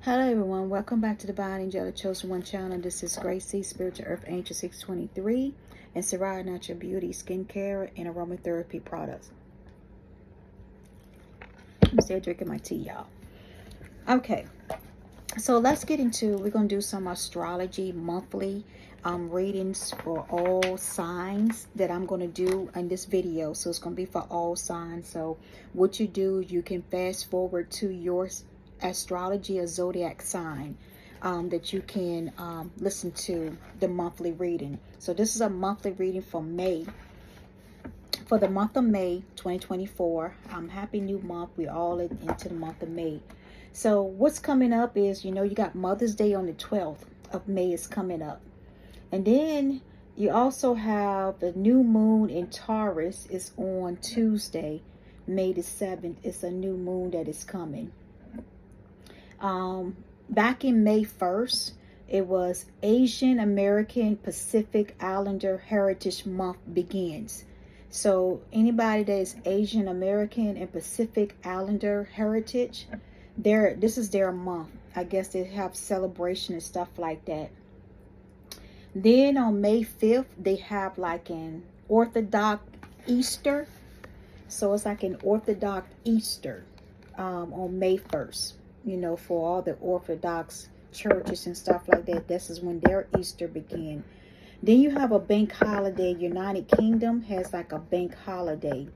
Hello everyone, welcome back to Divine Angelic Chosen One channel. This is Gracie, Spiritual Earth Angel 623, and Sarai Natural Beauty skincare and aromatherapy products. I'm still drinking my tea, y'all. Okay, so let's get into, we're going to do some astrology monthly readings for all signs that I'm going to do in this video. So it's going to be for all signs. So what you do, you can fast forward to your astrology or zodiac sign that you can listen to the monthly reading. So this is a monthly reading for May, for the month of May 2024. Happy new month. We're all into the month of May. So what's coming up is, you got Mother's Day on the 12th of May is coming up. And then you also have the new moon in Taurus is on Tuesday, May the 7th. It's a new moon that is coming. Back in May 1st, it was Asian American Pacific Islander Heritage Month begins. So anybody that is Asian American and Pacific Islander heritage, this is their month. I guess they have celebration and stuff like that. Then on May 5th, they have like an Orthodox Easter. So it's like an Orthodox Easter on May 1st. For all the Orthodox churches and stuff like that. This is when their Easter begin. Then you have a bank holiday. United Kingdom has like a bank holiday.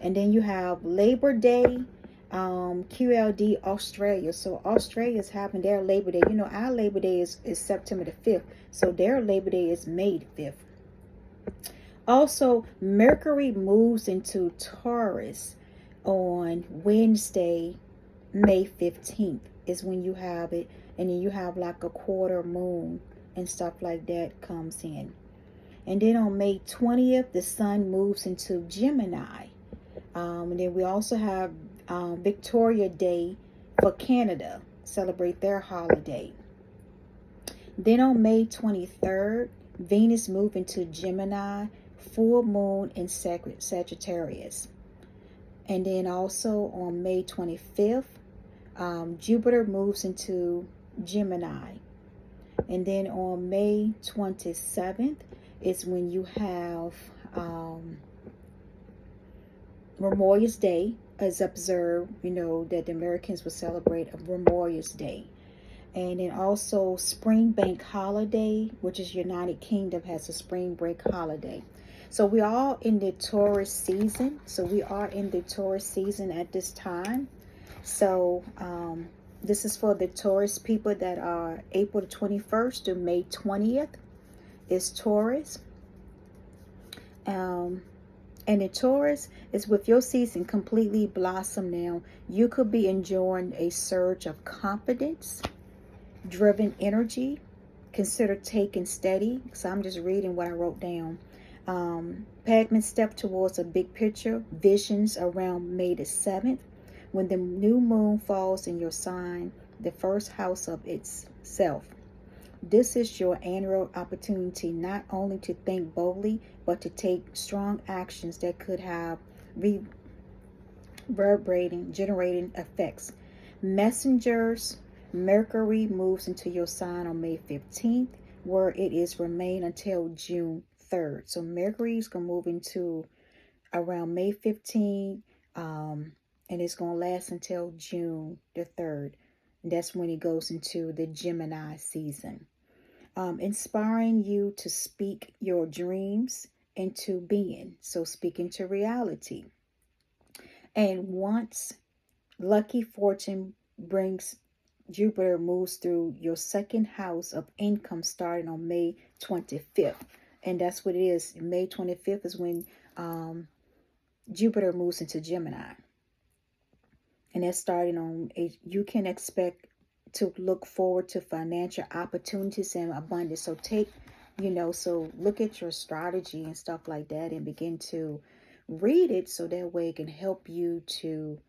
And then you have Labor Day, QLD Australia. So Australia is having their Labor Day. Our Labor Day is September the 5th. So their Labor Day is May the 5th. Also, Mercury moves into Taurus on Wednesday, May 15th is when you have it. And then you have like a quarter moon and stuff like that comes in. And then on May 20th, the sun moves into Gemini. And then we also have Victoria Day for Canada. Celebrate their holiday. Then on May 23rd, Venus moves into Gemini, full moon in Sagittarius. And then also on May 25th, Jupiter moves into Gemini. And then on May 27th is when you have Memorial Day is observed, that the Americans will celebrate a Memorial Day. And then also Spring Bank Holiday, which is United Kingdom, has a Spring Break holiday. So we are all in the Taurus season. At this time. So this is for the Taurus people that are April 21st to May 20th is Taurus. And the Taurus is with your season completely blossom now. You could be enjoying a surge of confidence, driven energy. Consider taking steady. So I'm just reading what I wrote down. Pagman step towards a big picture. Visions around May the 7th. When the new moon falls in your sign, the first house of itself. This is your annual opportunity not only to think boldly, but to take strong actions that could have reverberating, generating effects. Messengers, Mercury moves into your sign on May 15th, where it is remain until June 3rd. So Mercury is going to move into around May 15th, and it's going to last until June the 3rd. And that's when it goes into the Gemini season. Inspiring you to speak your dreams into being. So speak into reality. And once lucky fortune brings, Jupiter moves through your second house of income starting on May 25th. And that's what it is. May 25th is when Jupiter moves into Gemini. And that's starting on, you can expect to look forward to financial opportunities and abundance. So so look at your strategy and stuff like that and begin to read it so that way it can help you to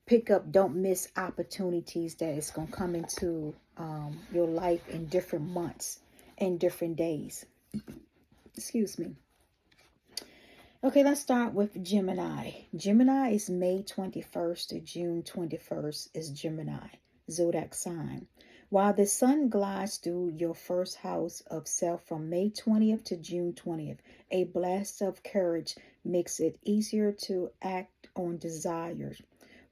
pick up, don't miss opportunities that is going to come into your life in different months and different days. Excuse me. Okay, let's start with Gemini. Gemini is May 21st to June 21st is Gemini. zodiac sign. While the sun glides through your first house of self from May 20th to June 20th, a blast of courage makes it easier to act on desires.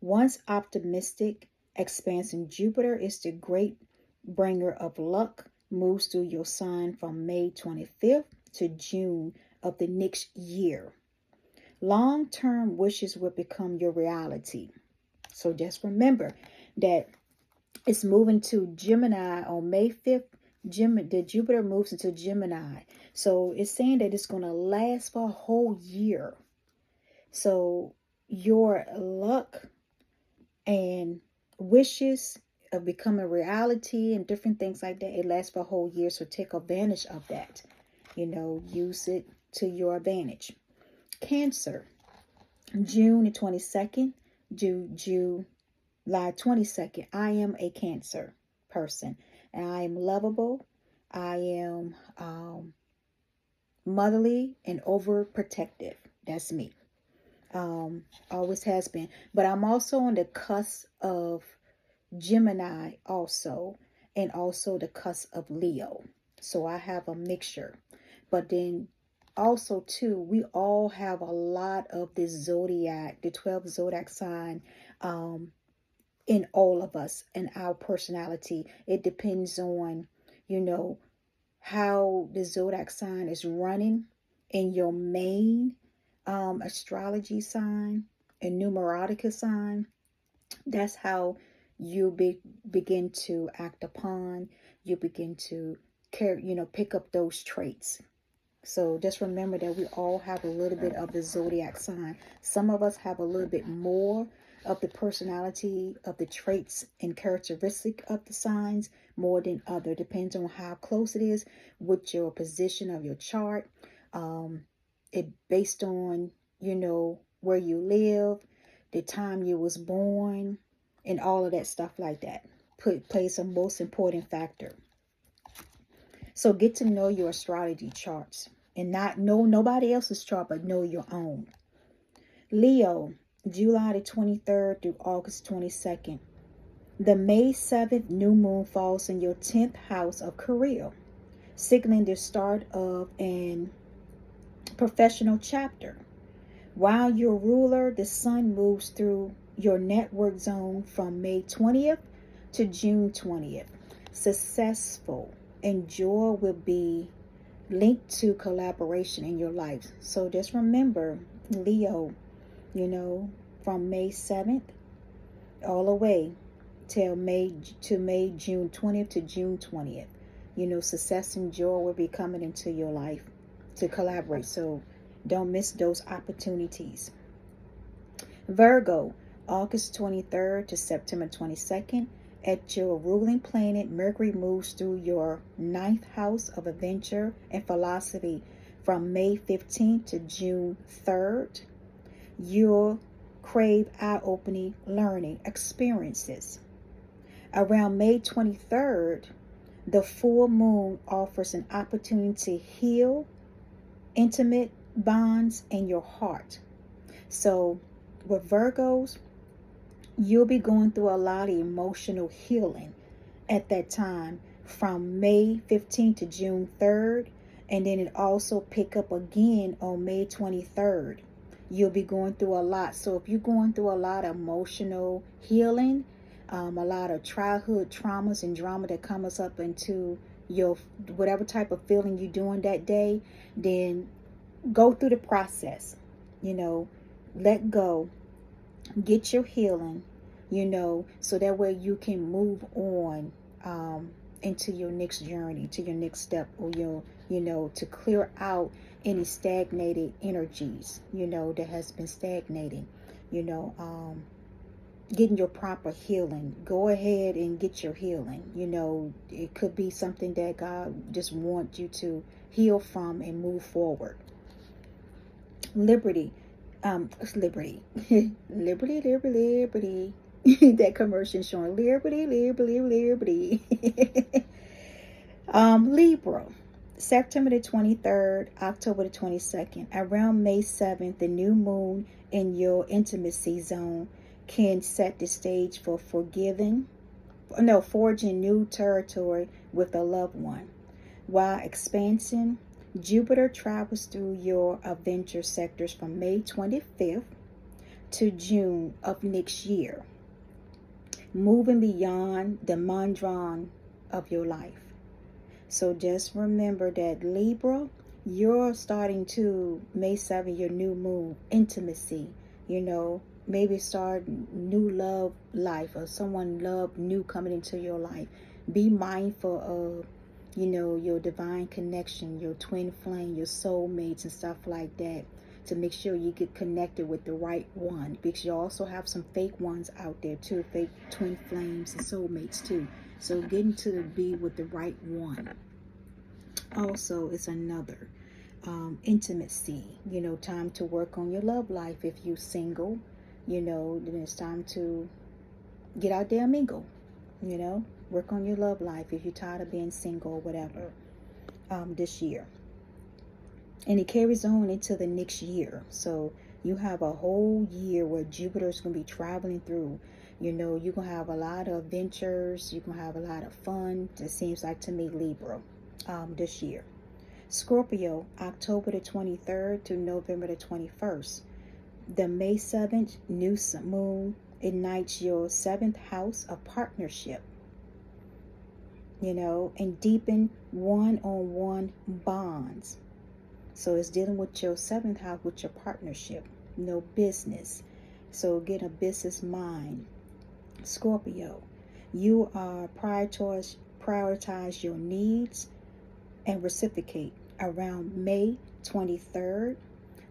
Once optimistic, expansive Jupiter is the great bringer of luck, moves through your sign from May 25th to June of the next year. Long-term wishes will become your reality. So just remember that it's moving to Gemini on May 5th. The Jupiter moves into Gemini. So it's saying that it's going to last for a whole year. So your luck and wishes of becoming reality and different things like that, it lasts for a whole year. So take advantage of that. Use it to your advantage. Cancer, June the 22nd, July 22nd. I am a Cancer person, and I am lovable. I am motherly and overprotective. That's me. Always has been. But I'm also on the cusp of Gemini also, and also the cusp of Leo. So I have a mixture. But then also too, we all have a lot of this zodiac, the 12 zodiac sign, in all of us and our personality. It depends on, how the zodiac sign is running in your main astrology sign and numerotica sign. That's how you begin to act upon. You begin to pick up those traits. So just remember that we all have a little bit of the zodiac sign. Some of us have a little bit more of the personality, of the traits and characteristic of the signs more than other. Depends on how close it is with your position of your chart. It based on, where you live, the time you was born, and all of that stuff like that. Plays a most important factor. So get to know your astrology charts and not know nobody else's chart, but know your own. Leo, July the 23rd through August 22nd. The May 7th new moon falls in your 10th house of career, signaling the start of an professional chapter. While your ruler, the sun, moves through your network zone from May 20th to June 20th. Successful and joy will be linked to collaboration in your life. So just remember, Leo, from May 7th all the way till June 20th to June 20th. Success and joy will be coming into your life to collaborate. So don't miss those opportunities. Virgo, August 23rd to September 22nd. At your ruling planet, Mercury moves through your 9th house of adventure and philosophy from May 15th to June 3rd. You'll crave eye-opening learning experiences. Around May 23rd, the full moon offers an opportunity to heal intimate bonds in your heart. So with Virgos, you'll be going through a lot of emotional healing at that time from May 15th to June 3rd. And then it also pick up again on May 23rd. You'll be going through a lot. So if you're going through a lot of emotional healing, a lot of childhood traumas and drama that comes up into your whatever type of feeling you're doing that day, then go through the process. Let go, get your healing, so that way you can move on into your next journey, to your next step, or to clear out any stagnated energies, that has been stagnating, getting your proper healing. Go ahead and get your healing. It could be something that God just wants you to heal from and move forward. Liberty. Liberty. Liberty. That commercial showing liberty. Libra. September the 23rd, October the 22nd. Around May 7th, the new moon in your intimacy zone can set the stage for forgiving, no, forging new territory with a loved one. While expansion, Jupiter travels through your adventure sectors from May 25th to June of next year, moving beyond the mundane of your life. So just remember that Libra, you're starting to May 7th, your new moon, intimacy, maybe start new love life or someone love new coming into your life. Be mindful of, your divine connection, your twin flame, your soulmates and stuff like that, to make sure you get connected with the right one, because you also have some fake ones out there too, fake twin flames and soulmates too. So getting to be with the right one also is another intimacy, time to work on your love life. If you're single, then it's time to get out there and mingle, work on your love life if you're tired of being single or whatever, this year. And it carries on into the next year. So you have a whole year where Jupiter is going to be traveling through. You're going to have a lot of adventures. You're going to have a lot of fun. It seems like to me, Libra, this year. Scorpio, October the 23rd to November the 21st. The May 7th new moon ignites your 7th house of partnership, and deepen one-on-one bonds. So it's dealing with your 7th house, with your partnership, business. So get a business mind. Scorpio, you are prioritize your needs and reciprocate. Around May 23rd,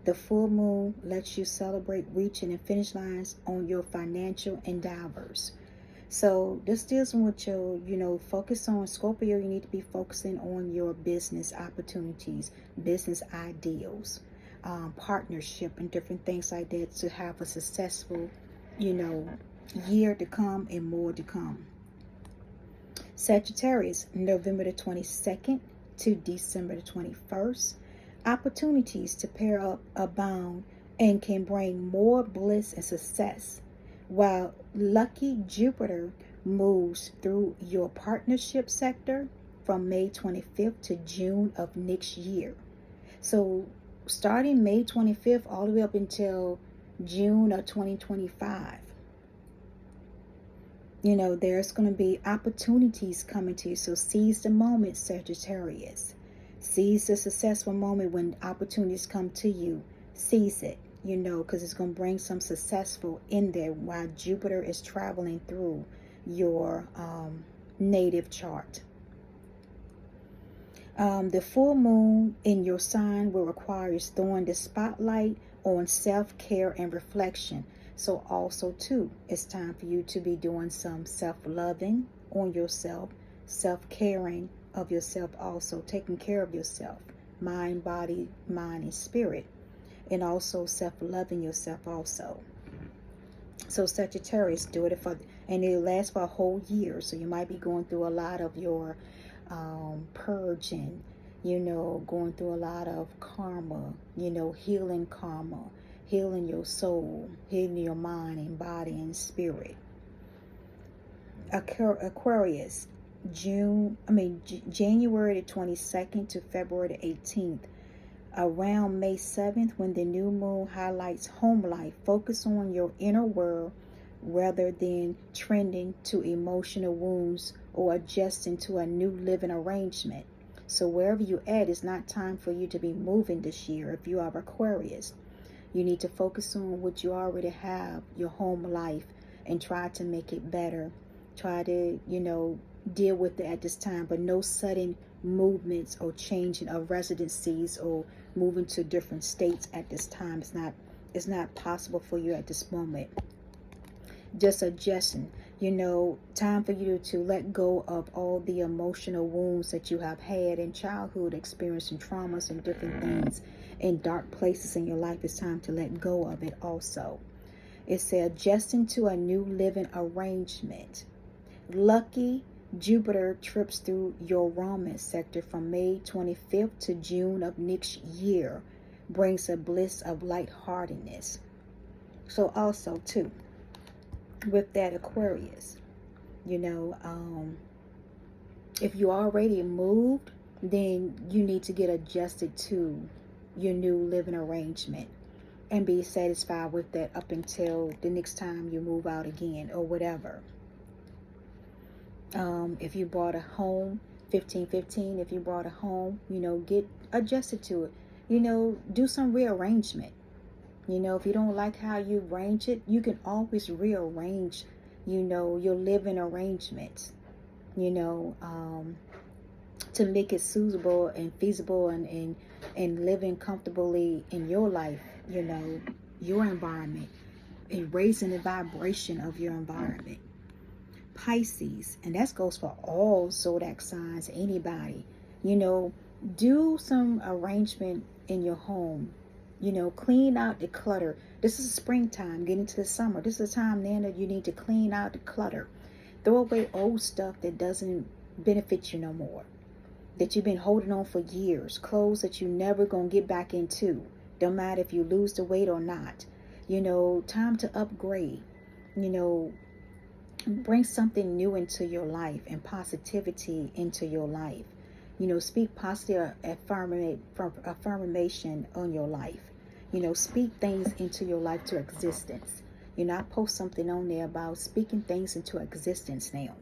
the full moon lets you celebrate reaching and finish lines on your financial endeavors. So this deals with your, focus on Scorpio. You need to be focusing on your business opportunities, business ideals, partnership, and different things like that to have a successful, year to come and more to come. Sagittarius, November the 22nd to December the 21st. Opportunities to pair up abound and can bring more bliss and success, while lucky Jupiter moves through your partnership sector from May 25th to June of next year. So starting May 25th all the way up until June of 2025, there's going to be opportunities coming to you. So seize the moment, Sagittarius. Seize the successful moment when opportunities come to you. Seize it, because it's going to bring some successful in there while Jupiter is traveling through your native chart. The full moon in your sign will require throwing the spotlight on self-care and reflection. So also too, it's time for you to be doing some self-loving on yourself, self-caring of yourself, also taking care of yourself, mind, body, mind, and spirit, and also self-loving yourself also. So Sagittarius, do it and it'll last for a whole year. So you might be going through a lot of your purging, going through a lot of karma, healing karma, healing your soul, healing your mind and body and spirit. Aquarius, January the 22nd to February the 18th. Around May 7th, when the new moon highlights home life, focus on your inner world rather than trending to emotional wounds or adjusting to a new living arrangement. So wherever you're at, it's not time for you to be moving this year. If you are Aquarius, you need to focus on what you already have, your home life, and try to make it better. Try to, deal with it at this time, but no sudden movements or changing of residencies or moving to different states at this time. It's not possible for you at this moment. Just adjusting, time for you to let go of all the emotional wounds that you have had in childhood, experiencing traumas and different things in dark places in your life. It's time to let go of it also. It said adjusting to a new living arrangement. Lucky Jupiter trips through your romance sector from May 25th to June of next year, brings a bliss of lightheartedness. So also too, with that Aquarius, You know, if you already moved, then you need to get adjusted to your new living arrangement and be satisfied with that up until the next time you move out again or whatever. If you bought a home, 1515, if you bought a home, you know, get adjusted to it. You know, do some rearrangement. You know, if you don't like how you arrange it, you can always rearrange, you know, your living arrangements, you know, to make it suitable and feasible and living comfortably in your life, you know, your environment, and raising the vibration of your environment. Pisces, and that goes for all zodiac signs, anybody, you know, do some arrangement in your home. You know, clean out the clutter. This is springtime, getting to the summer. This is a time then that you need to clean out the clutter. Throw away old stuff that doesn't benefit you no more, that you've been holding on for years, clothes that you never gonna get back into. Don't matter if you lose the weight or not. You know, time to upgrade. You know, bring something new into your life and positivity into your life. You know, speak positive affirmation on your life. You know, speak things into your life to existence. You know, I post something on there about speaking things into existence now.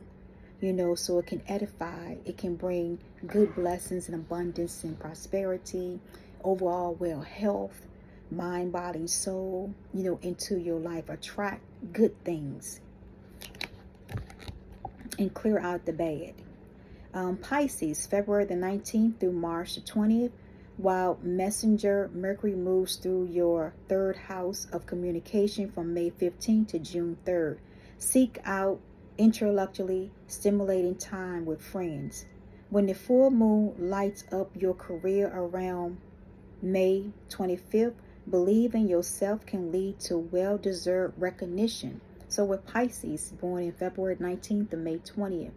You know, so it can edify, it can bring good blessings and abundance and prosperity, overall well health, mind, body, soul, you know, into your life. Attract good things and clear out the bad. Pisces, February the 19th through March the 20th, while Messenger Mercury moves through your third house of communication from May 15th to June 3rd. Seek out intellectually stimulating time with friends. When the full moon lights up your career around May 25th, believe in yourself can lead to well-deserved recognition. So with Pisces, born in February 19th to May 20th,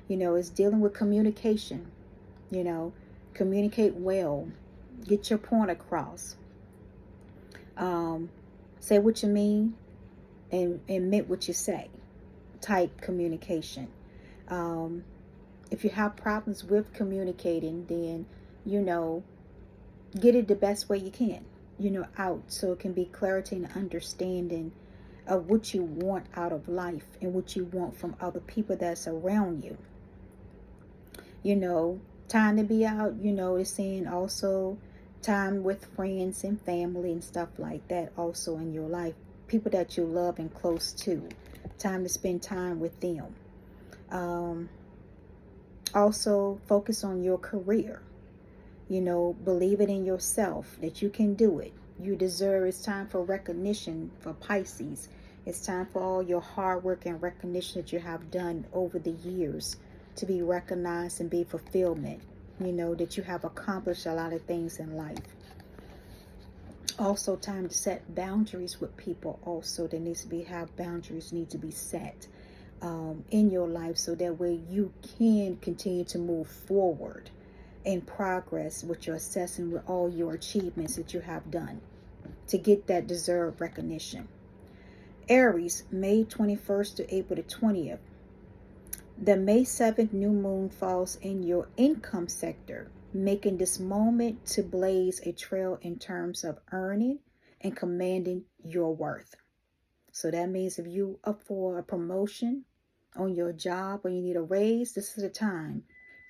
you know, it's dealing with communication. You know, communicate well. Get your point across. Say what you mean and admit what you say. Type communication. If you have problems with communicating, then, you know, get it the best way you can, you know, out, so it can be clarity and understanding of what you want out of life and what you want from other people that's around you. You know, time to be out, you know, it's saying also time with friends and family and stuff like that also in your life. People that you love and close to. Time to spend time with them. Also focus on your career. You know, believe it in yourself that you can do it. You deserve, it's time for recognition for Pisces. It's time for all your hard work and recognition that you have done over the years to be recognized and be fulfillment. You know, that you have accomplished a lot of things in life. Also time to set boundaries with people also. There needs to be, have boundaries need to be set in your life, so that way you can continue to move forward in progress with your assessing with all your achievements that you have done to get that deserved recognition. Aries, May 21st to April the 20th. The May 7th new moon falls in your income sector, making this moment to blaze a trail in terms of earning and commanding your worth. So that means if you up for a promotion on your job or you need a raise, this is the time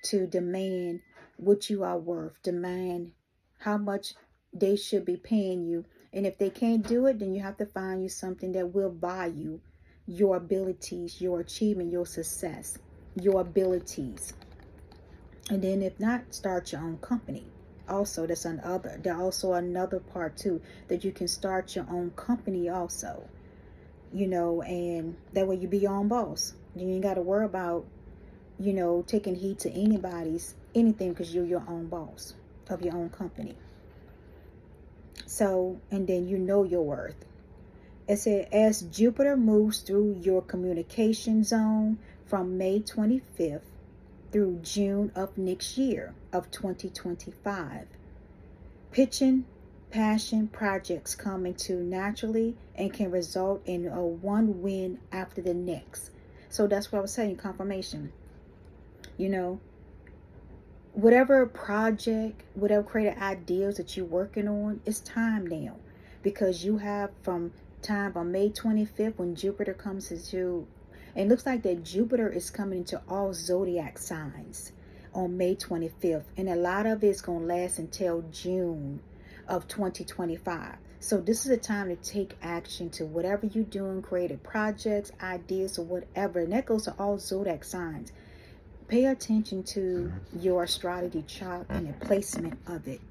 to demand what you are worth, demand how much they should be paying you. And if they can't do it, then you have to find you something that will value your abilities, your achievement, your success, your abilities. And then if not, start your own company. Also, there's also another part too, that you can start your own company also. You know, and that way you be your own boss. You ain't got to worry about, you know, taking heed to anything, because you're your own boss of your own company. So, and then you know your worth. It said, as Jupiter moves through your communication zone from May 25th through June of next year of 2025, pitching passion projects come into naturally and can result in a one win after the next. So that's what I was saying, confirmation. You know, whatever project, whatever creative ideas that you're working on, it's time now. Because you have from time on May 25th when Jupiter comes into, and it looks like that Jupiter is coming into all zodiac signs on May 25th. And a lot of it's going to last until June of 2025. So this is a time to take action to whatever you're doing, creative projects, ideas, or whatever. And that goes to all zodiac signs. Pay attention to your astrology chart and the placement of it.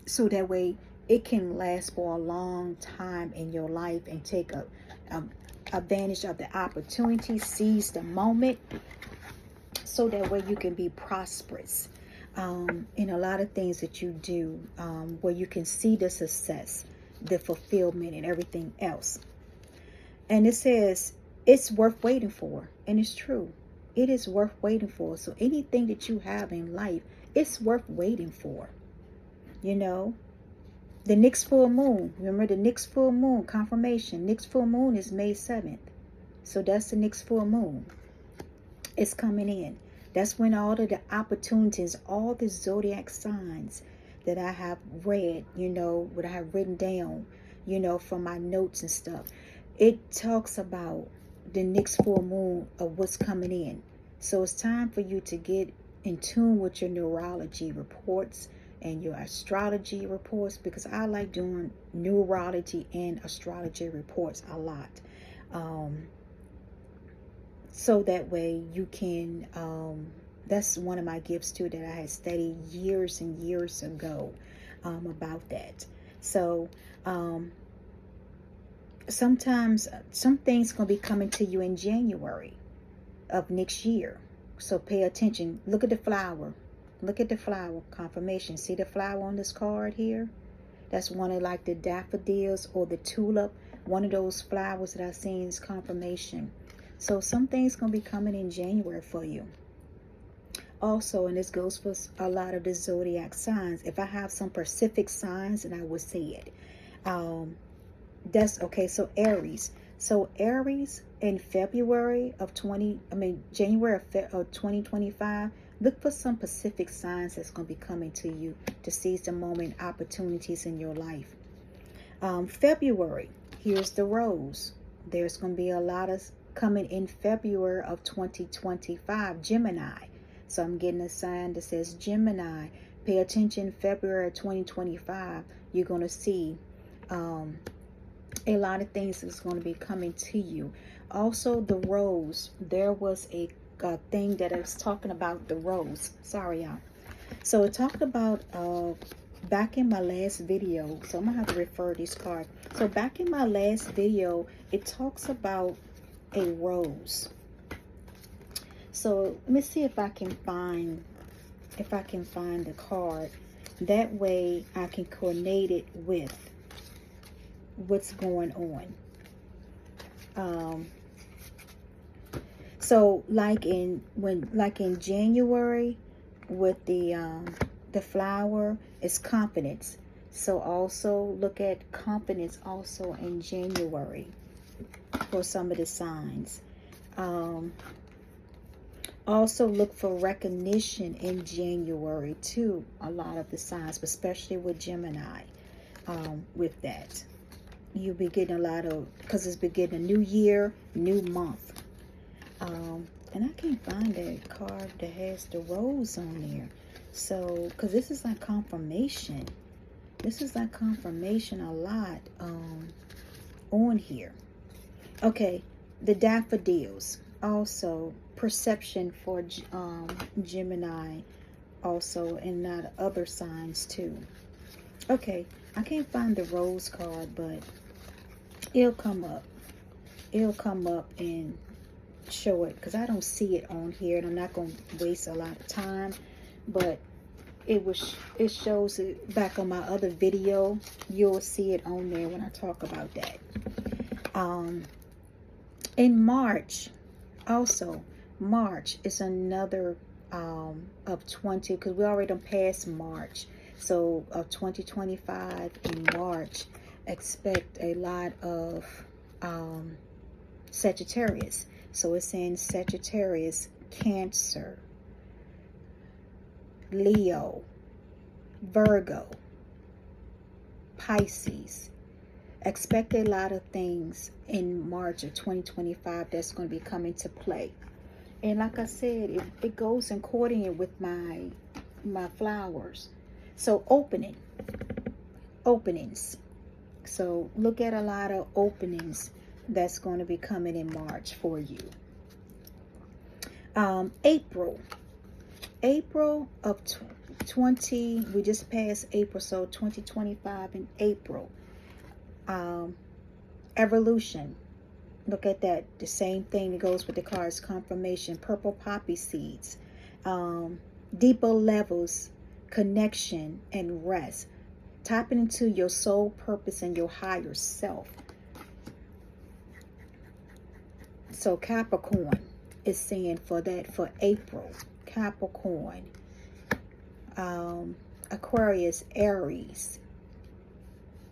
So that way it can last for a long time in your life and take advantage of the opportunity, seize the moment, so that way you can be prosperous in a lot of things that you do, where you can see the success, the fulfillment, and everything else. And it says it's worth waiting for, and it's true. It is worth waiting for. So anything that you have in life, it's worth waiting for. You know, the next full moon, remember the next full moon, confirmation, next full moon is May 7th. So that's the next full moon. It's coming in. That's when all of the opportunities, all the zodiac signs that I have read, you know, what I have written down, you know, from my notes and stuff, it talks about the next full moon of what's coming in. So it's time for you to get in tune with your neurology reports and your astrology reports, because I like doing neurology and astrology reports a lot. So that way you can, that's one of my gifts too, that I had studied years and years ago about that. So sometimes some things going to be coming to you in January of next year. So pay attention. Look at the flower. Look at the flower, confirmation. See the flower on this card here? That's one of like the daffodils or the tulip. One of those flowers that I've seen is confirmation. So some things going to be coming in January for you. Also, and this goes for a lot of the zodiac signs. If I have some specific signs, and I would say it. That's okay. So Aries. So Aries in January of 2025. Look for some specific signs that's going to be coming to you to seize the moment, opportunities in your life. February. Here's the rose. There's going to be a lot of coming in February of 2025, Gemini. So I'm getting a sign that says Gemini. Pay attention, February 2025. You're going to see a lot of things that's going to be coming to you. Also, the rose. There was a thing that I was talking about the rose. Sorry, y'all. So it talked about back in my last video. So I'm going to have to refer these cards. So back in my last video, it talks about a rose. So let me see if I can find the card. That way I can coordinate it with what's going on. So like in January with the flower is confidence. So also look at confidence also in January for some of the signs. Also look for recognition in January too. A lot of the signs, especially with Gemini. With that, you'll be getting a lot of, because it's beginning a new year, new month. And I can't find that card that has the rose on there. So, because this is like confirmation. This is like confirmation a lot on here. Okay, the daffodils. Also, perception for Gemini. Also, and not other signs too. Okay, I can't find the rose card, but it'll come up. It'll come up and show it, because I don't see it on here, and I'm not going to waste a lot of time. But it shows it back on my other video. You'll see it on there when I talk about that. In March, also March is another of 20, because we already done passed March. So of 2025 in March, expect a lot of Sagittarius. So it's in Sagittarius, Cancer, Leo, Virgo, Pisces. Expect a lot of things in March of 2025 that's going to be coming to play. And like I said, it goes in coordinate with my flowers. So openings. So look at a lot of openings that's going to be coming in March for you. April of 20, we just passed April, so 2025 in April. Evolution. Look at that. The same thing that goes with the cards. Confirmation. Purple poppy seeds. Deeper levels. Connection and rest. Tapping into your soul purpose and your higher self. So Capricorn is saying for that for April. Capricorn. Aquarius, Aries,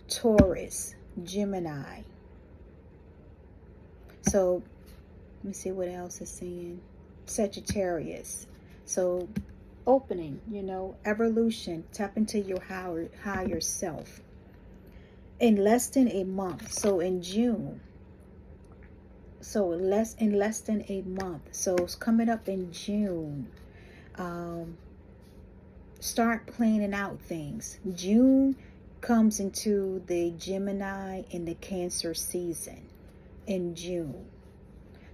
Taurus, Gemini. So let me see what else is saying. Sagittarius. So opening, evolution, tap into your higher self. In less than a month, so in June. So in less than a month. So it's coming up in June. Start planning out things. June comes into the Gemini and the Cancer season in June.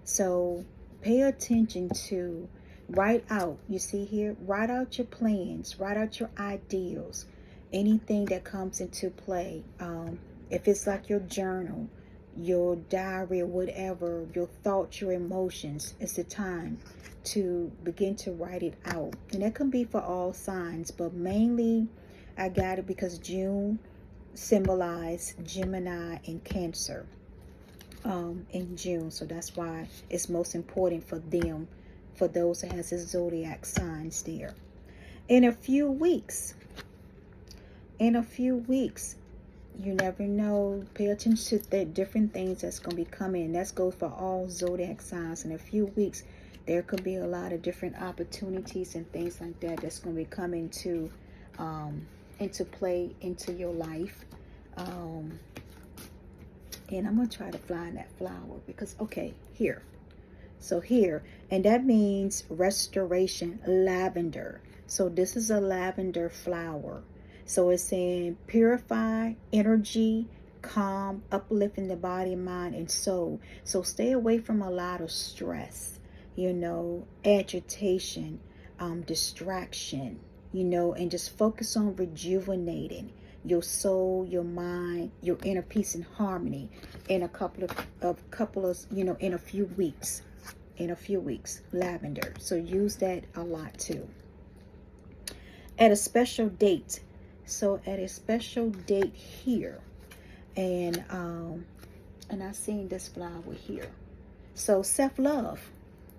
So pay attention to write out, you see here, write out your plans, write out your ideals, anything that comes into play. If it's like your journal, your diary, or whatever, your thoughts, your emotions, it's the time to begin to write it out. And that can be for all signs, but mainly I got it because June symbolized Gemini and Cancer in June. So that's why it's most important for them, for those that has the zodiac signs there. In a few weeks, you never know. Pay attention to the different things that's going to be coming. And that goes for all zodiac signs. In a few weeks, there could be a lot of different opportunities and things like that that's going to be coming to into play into your life. And I'm going to try to find that flower because, okay, here. So here, and that means restoration, lavender. So this is a lavender flower. So it's saying purify, energy, calm, uplifting the body, mind, and soul. So stay away from a lot of stress, agitation, distraction, and just focus on rejuvenating your soul, your mind, your inner peace and harmony in a couple of in a few weeks. Lavender. So use that a lot too. At a special date. So at a special date here. And I seen this flower here. So self-love.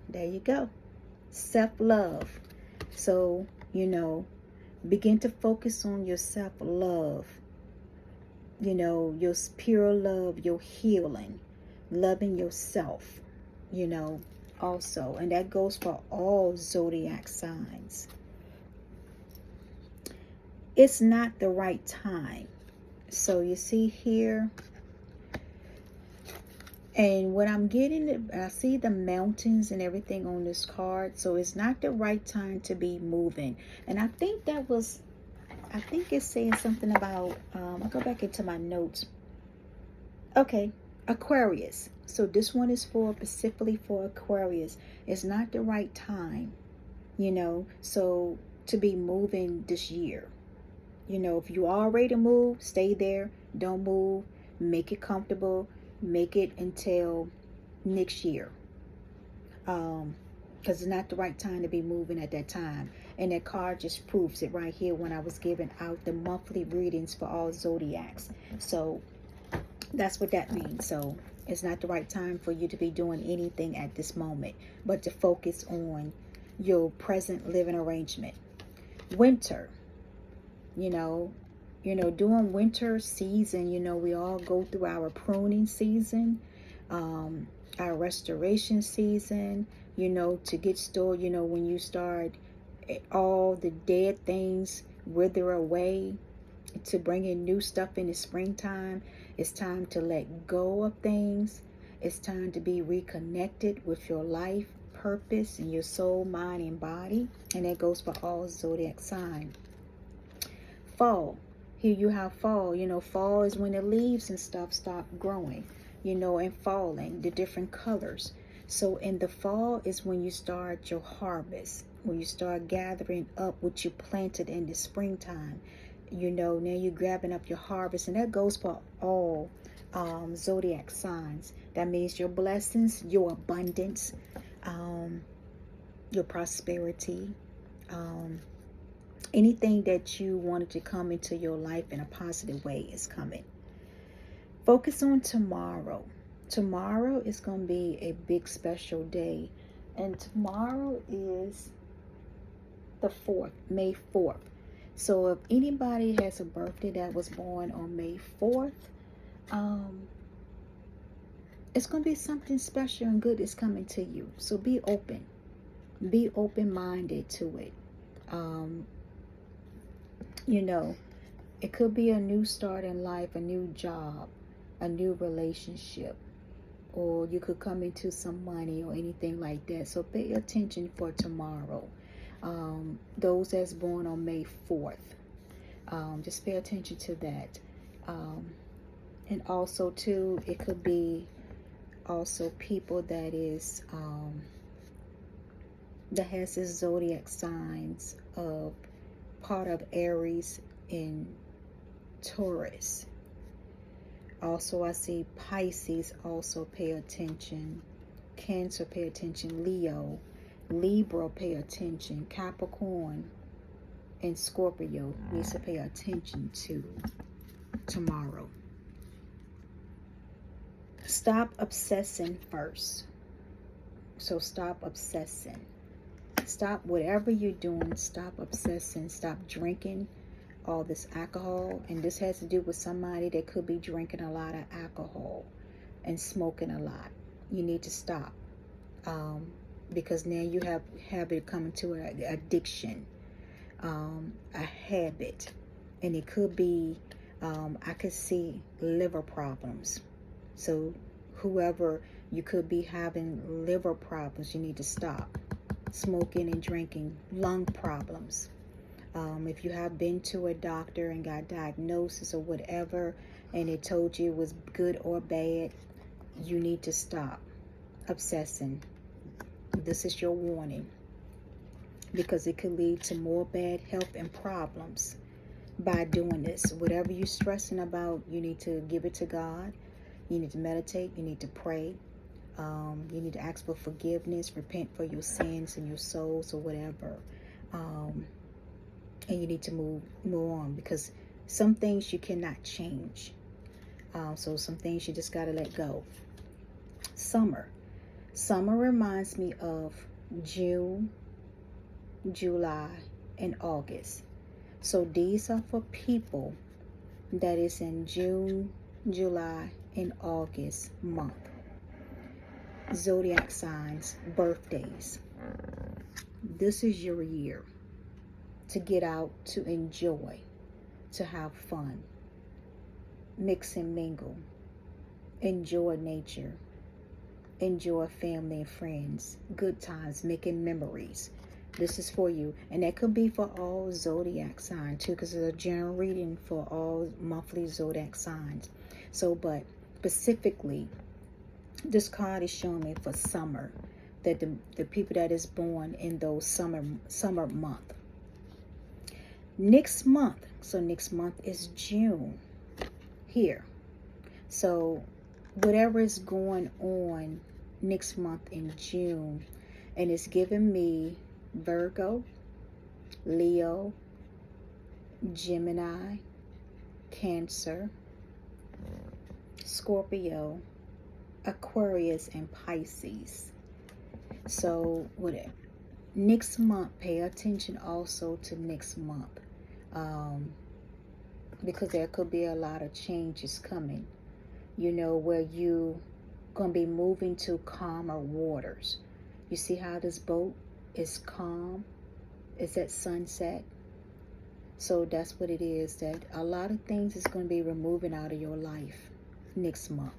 There you go. Self-love. So, begin to focus on your self-love. Your pure love, your healing, loving yourself, also. And that goes for all zodiac signs. It's not the right time. So you see here, and what I'm getting, I see the mountains and everything on this card. So it's not the right time to be moving. And I think it's saying something about, I'll go back into my notes. Okay, Aquarius. So this one is specifically for Aquarius. It's not the right time, so to be moving this year. If you are ready to move, stay there. Don't move. Make it comfortable. Make it until next year. Because it's not the right time to be moving at that time. And that card just proves it right here when I was giving out the monthly readings for all zodiacs. So that's what that means. So it's not the right time for you to be doing anything at this moment, but to focus on your present living arrangement. Winter. During winter season, we all go through our pruning season. our restoration season, to get stored, when you start all the dead things wither away, to bring in new stuff in the springtime. It's time to let go of things. It's time to be reconnected with your life purpose and your soul, mind, and body. And that goes for all zodiac signs. Fall. Here you have fall. Fall is when the leaves and stuff stop growing, and falling, the different colors. So in the fall is when you start your harvest, when you start gathering up what you planted in the springtime. Now you're grabbing up your harvest, and that goes for all zodiac signs. That means your blessings, your abundance, your prosperity, anything that you wanted to come into your life in a positive way is coming. Focus on tomorrow. Tomorrow is going to be a big special day. And tomorrow is the 4th, May 4th. So if anybody has a birthday that was born on May 4th, it's going to be something special and good is coming to you. So be open. Be open-minded to it. It could be a new start in life, a new job, a new relationship, or you could come into some money or anything like that. So pay attention for tomorrow. Those that's born on May 4th, just pay attention to that. And also too, it could be also people that is that has the zodiac signs of part of Aries in Taurus. Also, I see Pisces, also pay attention. Cancer, pay attention. Leo, Libra, pay attention. Capricorn and Scorpio needs to pay attention to tomorrow. Stop obsessing first. So stop obsessing. Stop whatever you're doing. Stop obsessing. Stop drinking all this alcohol. And this has to do with somebody that could be drinking a lot of alcohol and smoking a lot. You need to stop. Because now you have it coming to an addiction, a habit. And it could be, I could see liver problems. So whoever, you could be having liver problems, you need to stop. Smoking and drinking, lung problems. If you have been to a doctor and got diagnosis or whatever, and it told you it was good or bad, you need to stop obsessing. This is your warning, because it could lead to more bad health and problems by doing this. Whatever you're stressing about, you need to give it to God. You need to meditate. You need to pray. You need to ask for forgiveness, repent for your sins and your souls or whatever. And you need to move on, because some things you cannot change. So some things you just got to let go. Summer. Summer reminds me of June, July, and August. So these are for people that is in June, July, and August month. Zodiac signs, birthdays. This is your year to get out, to enjoy, to have fun, mix and mingle, enjoy nature, enjoy family and friends, good times, making memories. This is for you. And that could be for all zodiac signs too, because it's a general reading for all monthly zodiac signs. So, but specifically, this card is showing me for summer, that the people that is born in those summer month. Next month, so next month is June here. So whatever is going on next month in June, and it's giving me Virgo, Leo, Gemini, Cancer, Scorpio, Aquarius, and Pisces. So next month, pay attention also to next month, because there could be a lot of changes coming, where you going to be moving to calmer waters. You see how this boat is calm? It's at sunset. So that's what it is, that a lot of things is going to be removing out of your life next month.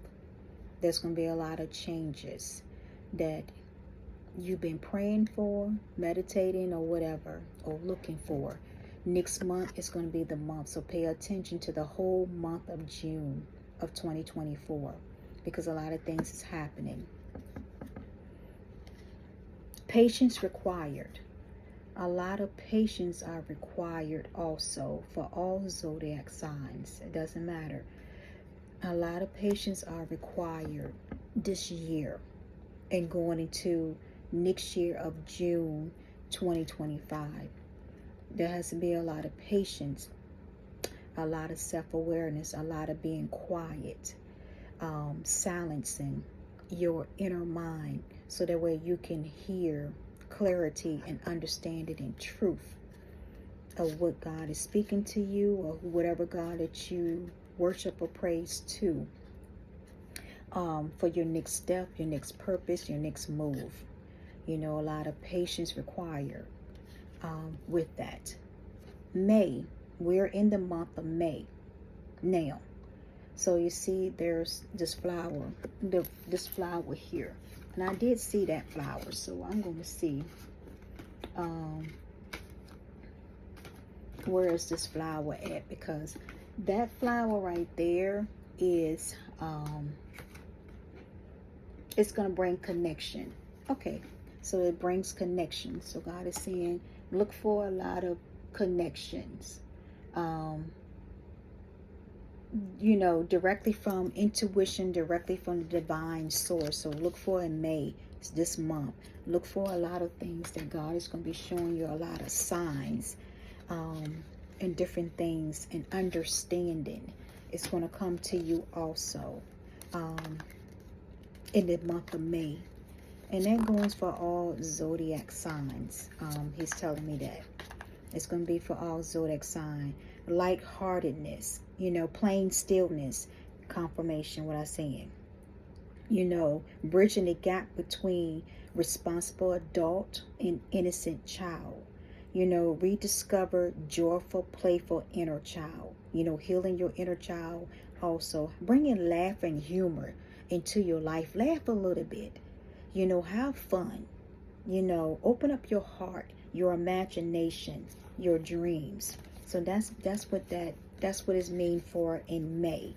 There's going to be a lot of changes that you've been praying for, meditating, or whatever, or looking for. Next month is going to be the month. So pay attention to the whole month of June of 2024, because a lot of things is happening. Patience required. A lot of patience are required also for all zodiac signs. It doesn't matter. A lot of patience are required this year and going into next year of June 2025. There has to be a lot of patience, a lot of self-awareness, a lot of being quiet, silencing your inner mind so that way you can hear clarity and understanding and truth of what God is speaking to you, or whatever God that you worship or praise to, for your next step, your next purpose, your next move. You know, a lot of patience required with that. May, we're in the month of May now. So you see there's this flower, this flower here. And I did see that flower, so I'm going to see where is this flower at, because that flower right there is it's going to bring connection. Okay, so it brings connection. So God is saying look for a lot of connections, you know, directly from intuition, directly from the divine source. So look for in May, this month, look for a lot of things that God is going to be showing you, a lot of signs and different things, and understanding is going to come to you also in the month of May. And that goes for all zodiac signs. He's telling me that it's going to be for all zodiac signs. Lightheartedness, you know, plain stillness, confirmation, what I'm saying. You know, bridging the gap between responsible adult and innocent child. You know, rediscover joyful, playful inner child. You know, healing your inner child also. Bringing laugh and humor into your life. Laugh a little bit. You know, have fun. You know, open up your heart, your imagination, your dreams. So that's what it's mean for in May.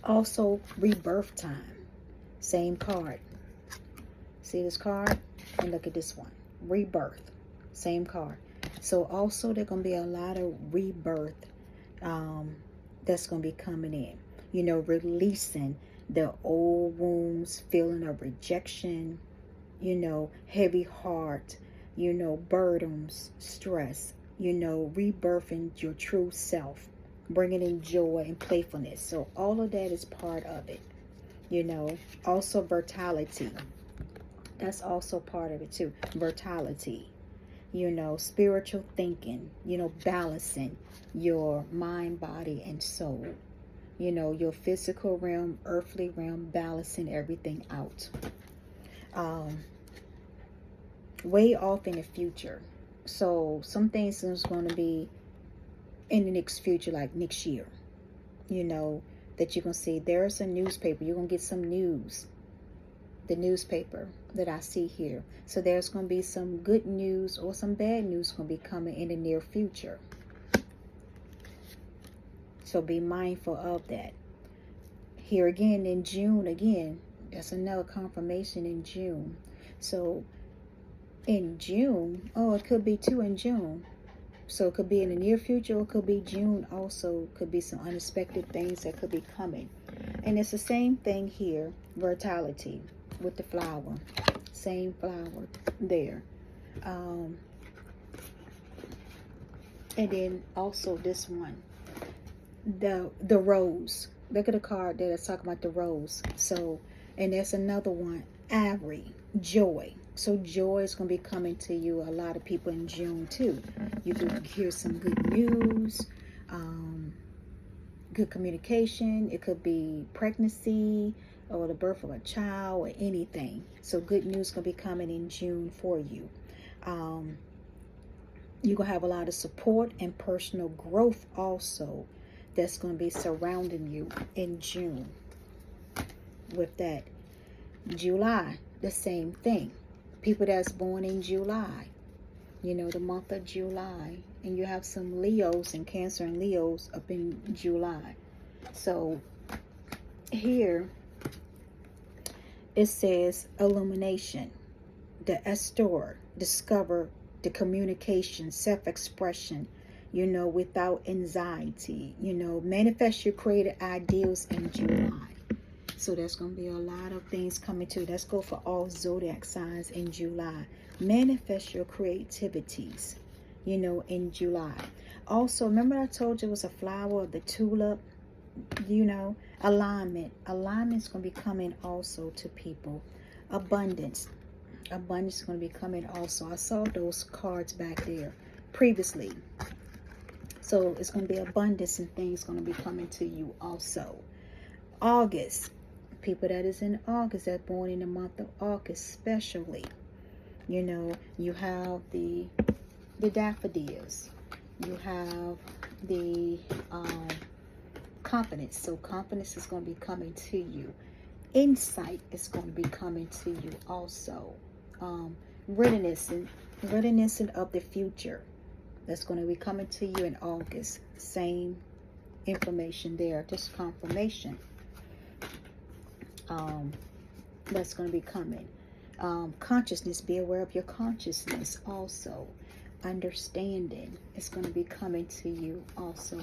Also, rebirth time. Same card. See this card? And look at this one. Rebirth. Same card. So also there's going to be a lot of rebirth that's going to be coming in. You know, releasing the old wounds, feeling of rejection, you know, heavy heart, you know, burdens, stress, you know, rebirthing your true self, bringing in joy and playfulness. So all of that is part of it, you know. Also vitality. That's also part of it too. Vitality, you know, spiritual thinking, you know, balancing your mind, body, and soul. You know, your physical realm, earthly realm, balancing everything out. Way off in the future. So some things is going to be in the next future, like next year. You know, that you're going to see. There's a newspaper. You're going to get some news. The newspaper that I see here. So there's going to be some good news or some bad news going to be coming in the near future. So be mindful of that. Here again in June, again, that's another confirmation in June. So in June, oh, it could be two in June. So it could be in the near future, or it could be June also. Could be some unexpected things that could be coming. And it's the same thing here, vitality with the flower. Same flower there. And then also this one. The rose. Look at the card there that's talking about the rose. So, and there's another one, ivory, joy. So joy is going to be coming to you, a lot of people in June too. You could hear some good news, good communication. It could be pregnancy, or the birth of a child or anything. So good news going to be coming in June for you. You're going to have a lot of support and personal growth also that's going to be surrounding you in June. With that, July, the same thing. People that's born in July, you know, the month of July. And you have some Leos and Cancer and Leos up in July. So here it says illumination, the Astor, discover the communication, self-expression, you know, without anxiety, you know, manifest your creative ideals in July. So there's going to be a lot of things coming to. Let's go for all zodiac signs in July. Manifest your creativities, you know, in July. Also, remember I told you it was a flower of the tulip, you know, alignment. Alignment is going to be coming also to people. Abundance. Abundance is going to be coming also. I saw those cards back there previously. So it's going to be abundance and things going to be coming to you also. August. People that is in August, that born in the month of August especially. You know, you have the daffodils. You have the confidence. So confidence is going to be coming to you. Insight is going to be coming to you also. Reminiscent of the future. That's going to be coming to you in August. Same information there. Just confirmation. That's going to be coming. Consciousness, be aware of your consciousness also. Understanding is going to be coming to you also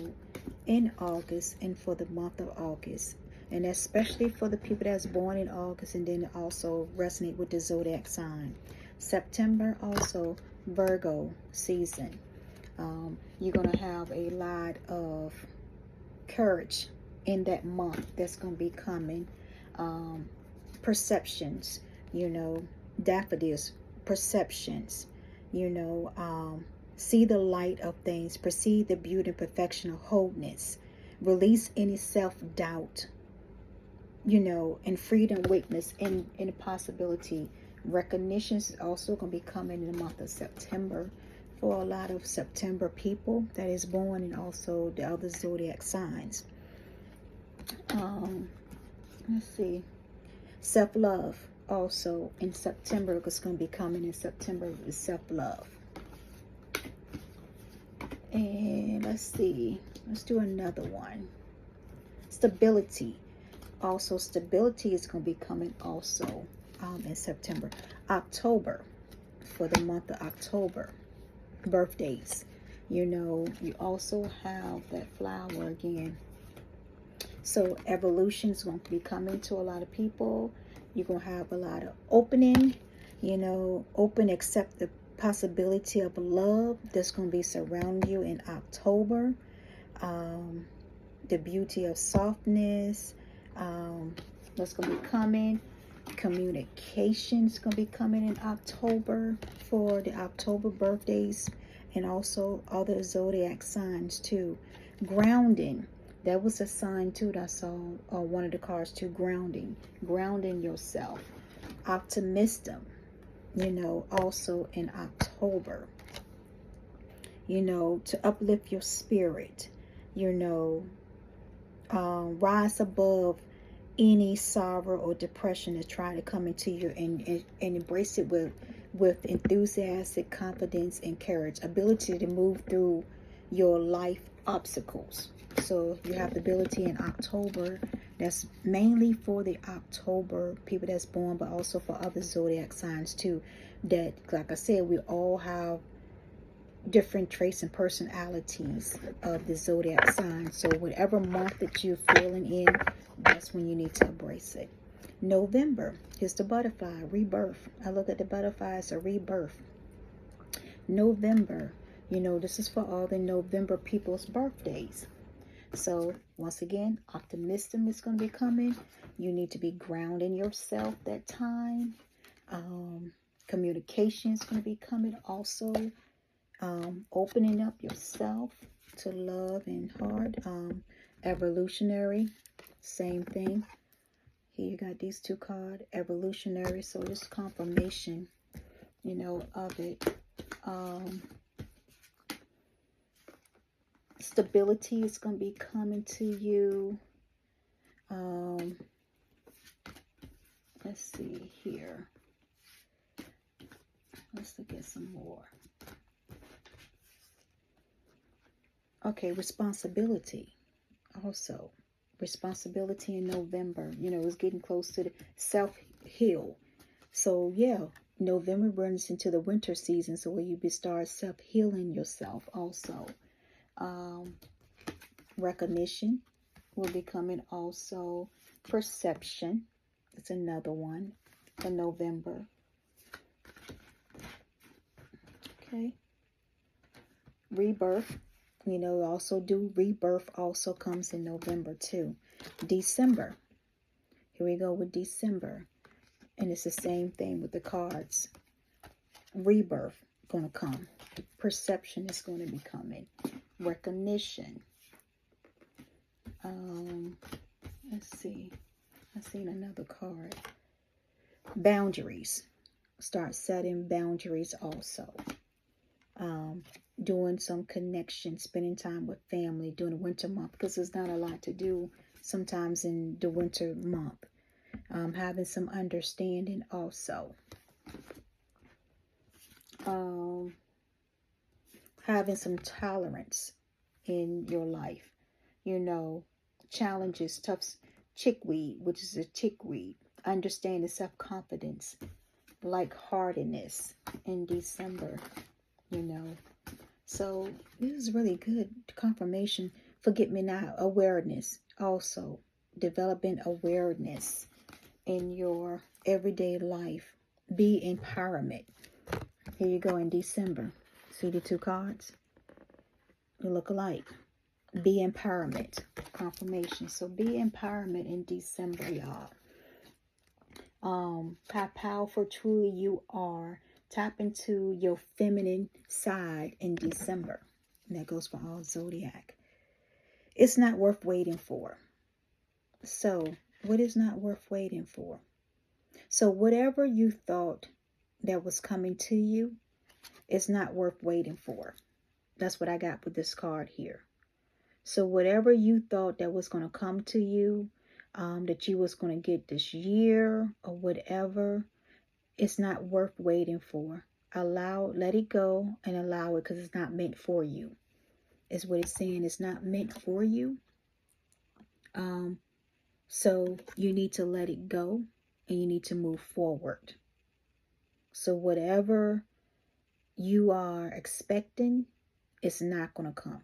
in August and for the month of August. And especially for the people that's born in August, and then also resonate with the zodiac sign. September also, Virgo season. You're going to have a lot of courage in that month that's going to be coming. Perceptions, you know, daffodils, perceptions, you know, see the light of things, perceive the beauty and perfection of wholeness, release any self-doubt, you know, and freedom, weakness, and possibility. Recognitions is also going to be coming in the month of September for a lot of September people that is born, and also the other zodiac signs. Let's see. Self-love also in September, because it's going to be coming in September, is self-love. And let's see. Let's do another one. Stability. Also, stability is going to be coming also in September. October, for the month of October. Birthdays. You know, you also have that flower again. So evolution is going to be coming to a lot of people. You're going to have a lot of opening, you know, accept the possibility of love that's going to be surrounding you in October. The beauty of softness that's going to be coming. Communication is going to be coming in October for the October birthdays, and also other zodiac signs too. Grounding. That was a sign too that I saw on one of the cards too. Grounding yourself. Optimism, you know, also in October. You know, to uplift your spirit, you know, rise above any sorrow or depression that's trying to come into you, and embrace it with enthusiastic confidence and courage. Ability to move through your life obstacles. So you have the ability in October. That's mainly for the October people that's born, but also for other zodiac signs too. That, like I said, we all have different traits and personalities of the zodiac sign. So whatever month that you're feeling in, that's when you need to embrace it. November is the butterfly, rebirth. I look at the butterfly as a rebirth. November, you know, this is for all the November people's birthdays. So once again, optimism is going to be coming. You need to be grounding yourself that time. Communication is going to be coming also. Opening up yourself to love and heart. Evolutionary, same thing. Here you got these two cards, evolutionary. So this confirmation, you know, of it. Stability is going to be coming to you. Let's see here. Let's look at some more. Okay, responsibility. Also, responsibility in November. You know, it's getting close to the self-heal. So, yeah, November runs into the winter season. So, where you start self-healing yourself also. Recognition will be coming also. Perception. It's another one for November. Okay. Rebirth. You know, also do rebirth also comes in November too. December. Here we go with December. And it's the same thing with the cards. Rebirth going to come. Perception is going to be coming. Recognition. Let's see. I've seen another card. Boundaries. Start setting boundaries also. Doing some connection, spending time with family during the winter month, because there's not a lot to do sometimes in the winter month. Having some understanding also. Having some tolerance in your life. You know, challenges, tough chickweed, which is a chickweed. Understanding self-confidence, lightheartedness in December, you know. So this is really good confirmation. Forget-me-not, awareness also. Developing awareness in your everyday life. Be empowerment. Here you go in December. See the two cards? They look alike. Be empowerment. Confirmation. So be empowerment in December, y'all. How powerful truly you are. Tap into your feminine side in December. And that goes for all zodiac. It's not worth waiting for. So, what is not worth waiting for? So, whatever you thought that was coming to you, it's not worth waiting for. That's what I got with this card here. So, whatever you thought that was going to come to you, that you was going to get this year or whatever, it's not worth waiting for. Let it go and allow it, because it's not meant for you. Is what it's saying. It's not meant for you. So you need to let it go and you need to move forward. So whatever you are expecting, it's not going to come.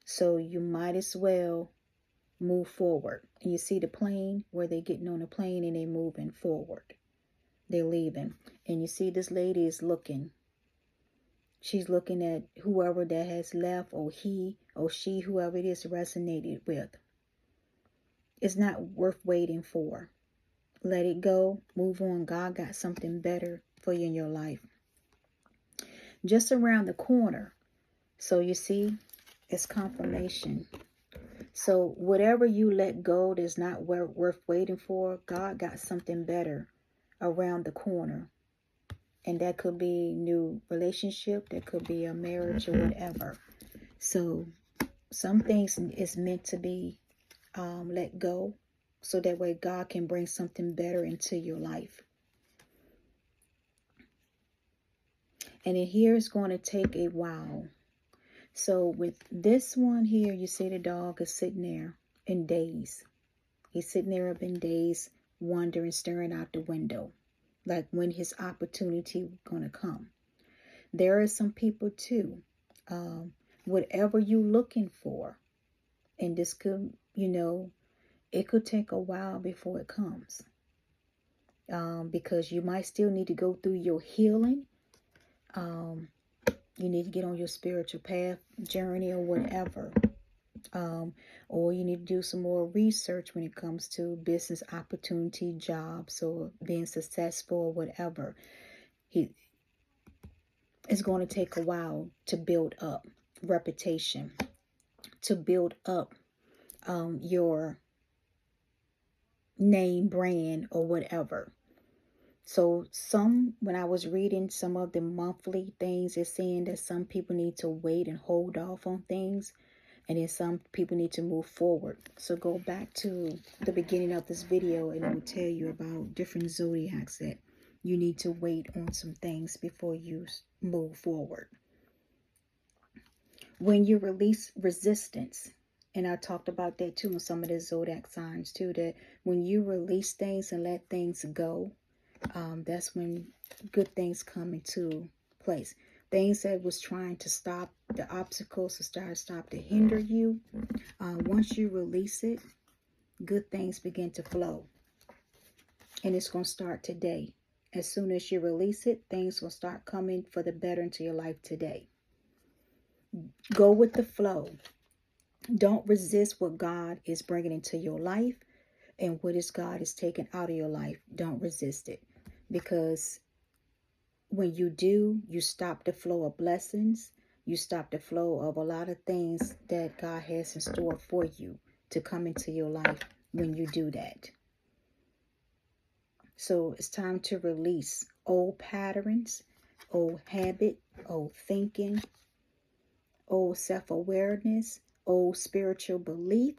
So you might as well move forward. And you see the plane, where they're getting on the plane and they're moving forward. They're leaving. And you see this lady is looking. She's looking at whoever that has left, or he or she, whoever it is, resonated with. It's not worth waiting for. Let it go. Move on. God got something better for you in your life. Just around the corner. So you see, it's confirmation. So whatever you let go that's not worth waiting for, God got something better around the corner. And that could be new relationship, that could be a marriage or whatever. So some things is meant to be let go, so that way God can bring something better into your life. And in here it's going to take a while. So with this one here, you see the dog is sitting there in daze. He's sitting there up in daze, wondering, staring out the window. Like, when his opportunity gonna come. There are some people too. Whatever you looking for, and this could, you know, it could take a while before it comes. Because you might still need to go through your healing. You need to get on your spiritual path, journey, or whatever. Or you need to do some more research when it comes to business opportunity, jobs, or being successful or whatever. It's going to take a while to build up reputation, to build up your name brand or whatever. So when I was reading some of the monthly things, it's saying that some people need to wait and hold off on things, and then some people need to move forward. So go back to the beginning of this video and it will tell you about different zodiacs that you need to wait on some things before you move forward. When you release resistance, and I talked about that too in some of the zodiac signs too, that when you release things and let things go, that's when good things come into place. Things that was trying to stop, the obstacles to stop to hinder you, once you release it, good things begin to flow. And it's going to start today. As soon as you release it, things will start coming for the better into your life today. Go with the flow. Don't resist what God is bringing into your life, and what is God is taking out of your life. Don't resist it, because when you do, you stop the flow of blessings. You stop the flow of a lot of things that God has in store for you to come into your life when you do that. So it's time to release old patterns, old habit, old thinking, old self-awareness, old spiritual belief,